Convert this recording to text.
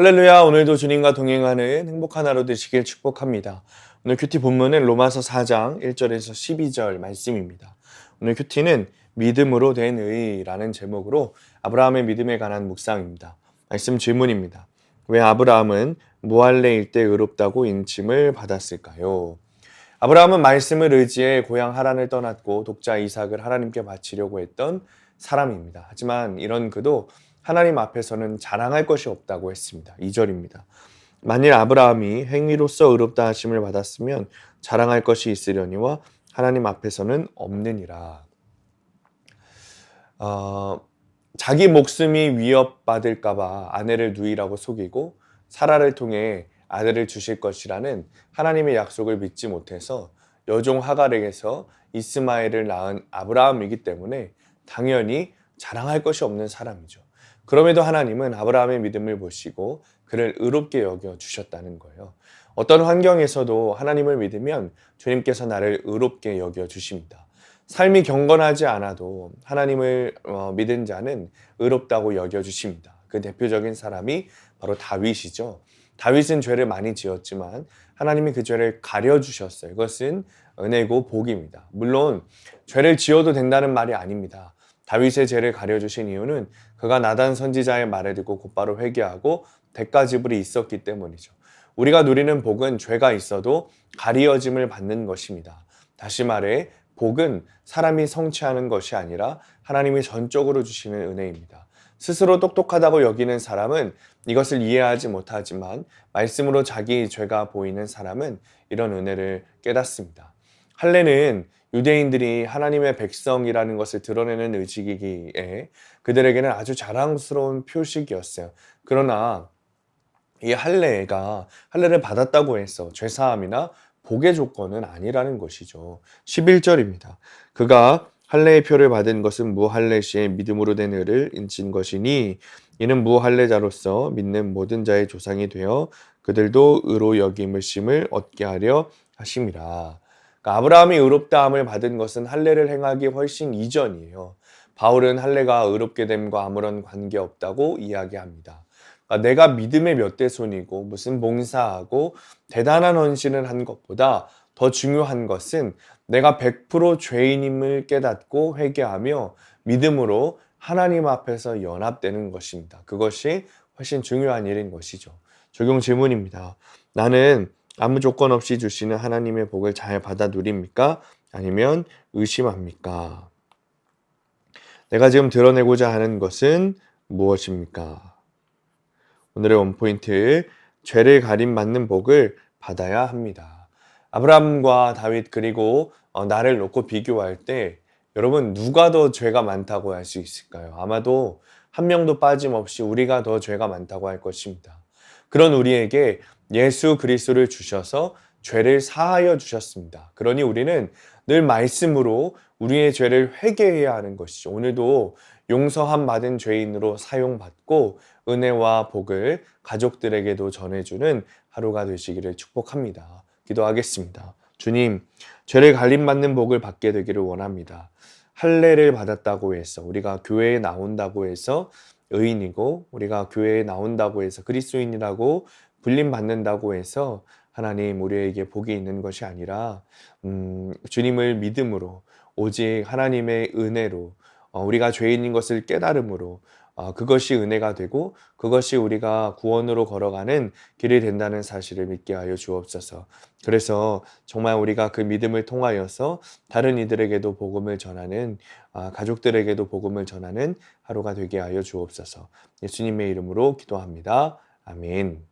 할렐루야, 오늘도 주님과 동행하는 행복한 하루 되시길 축복합니다. 오늘 큐티 본문은 로마서 4장 1절에서 12절 말씀입니다. 오늘 큐티는 믿음으로 된 의라는 제목으로 아브라함의 믿음에 관한 묵상입니다. 말씀 질문입니다. 왜 아브라함은 무할레일 때 의롭다고 인침을 받았을까요? 아브라함은 말씀을 의지해 고향 하란을 떠났고 독자 이삭을 하나님께 바치려고 했던 사람입니다. 하지만 이런 그도 하나님 앞에서는 자랑할 것이 없다고 했습니다. 2절입니다. 만일 아브라함이 행위로서 의롭다 하심을 받았으면 자랑할 것이 있으려니와 하나님 앞에서는 없느니라. 자기 목숨이 위협받을까봐 아내를 누이라고 속이고 사라를 통해 아들을 주실 것이라는 하나님의 약속을 믿지 못해서 여종 하갈에게서 이스마엘을 낳은 아브라함이기 때문에 당연히 자랑할 것이 없는 사람이죠. 그럼에도 하나님은 아브라함의 믿음을 보시고 그를 의롭게 여겨 주셨다는 거예요. 어떤 환경에서도 하나님을 믿으면 주님께서 나를 의롭게 여겨 주십니다. 삶이 경건하지 않아도 하나님을 믿은 자는 의롭다고 여겨 주십니다. 그 대표적인 사람이 바로 다윗이죠. 다윗은 죄를 많이 지었지만 하나님이 그 죄를 가려주셨어요. 이것은 은혜고 복입니다. 물론 죄를 지어도 된다는 말이 아닙니다. 다윗의 죄를 가려주신 이유는 그가 나단 선지자의 말을 듣고 곧바로 회개하고 대가 지불이 있었기 때문이죠. 우리가 누리는 복은 죄가 있어도 가리어짐을 받는 것입니다. 다시 말해 복은 사람이 성취하는 것이 아니라 하나님이 전적으로 주시는 은혜입니다. 스스로 똑똑하다고 여기는 사람은 이것을 이해하지 못하지만 말씀으로 자기 죄가 보이는 사람은 이런 은혜를 깨닫습니다. 할례는 유대인들이 하나님의 백성이라는 것을 드러내는 의식이기에 그들에게는 아주 자랑스러운 표식이었어요. 그러나 이 할례를 받았다고 해서 죄사함이나 복의 조건은 아니라는 것이죠. 11절입니다. 그가 할례의 표를 받은 것은 무할례 시에 믿음으로 된 의를 인친 것이니 이는 무할례자로서 믿는 모든 자의 조상이 되어 그들도 의로 여김을 심을 얻게 하려 하심이라. 그러니까 아브라함이 의롭다함을 받은 것은 할례를 행하기 훨씬 이전이에요. 바울은 할례가 의롭게 됨과 아무런 관계없다고 이야기합니다. 그러니까 내가 믿음의 몇 대 손이고 무슨 봉사하고 대단한 헌신을 한 것보다 더 중요한 것은 내가 100% 죄인임을 깨닫고 회개하며 믿음으로 하나님 앞에서 연합되는 것입니다. 그것이 훨씬 중요한 일인 것이죠. 적용 질문입니다. 나는 아무 조건 없이 주시는 하나님의 복을 잘 받아 누립니까? 아니면 의심합니까? 내가 지금 드러내고자 하는 것은 무엇입니까? 오늘의 원포인트, 죄를 가림받는 복을 받아야 합니다. 아브라함과 다윗 그리고 나를 놓고 비교할 때 여러분 누가 더 죄가 많다고 할 수 있을까요? 아마도 한 명도 빠짐없이 우리가 더 죄가 많다고 할 것입니다. 그런 우리에게 예수 그리스도를 주셔서 죄를 사하여 주셨습니다. 그러니 우리는 늘 말씀으로 우리의 죄를 회개해야 하는 것이죠. 오늘도 용서함 받은 죄인으로 사용받고 은혜와 복을 가족들에게도 전해주는 하루가 되시기를 축복합니다. 기도하겠습니다. 주님, 죄를 갈림받는 복을 받게 되기를 원합니다. 할례를 받았다고 해서 우리가 교회에 나온다고 해서 의인이고 우리가 교회에 나온다고 해서 그리스도인이라고 불림받는다고 해서 하나님 우리에게 복이 있는 것이 아니라 주님을 믿음으로 오직 하나님의 은혜로 우리가 죄인인 것을 깨달음으로 그것이 은혜가 되고 그것이 우리가 구원으로 걸어가는 길이 된다는 사실을 믿게 하여 주옵소서. 그래서 정말 우리가 그 믿음을 통하여서 다른 이들에게도 복음을 전하는 가족들에게도 복음을 전하는 하루가 되게 하여 주옵소서. 예수님의 이름으로 기도합니다. 아멘.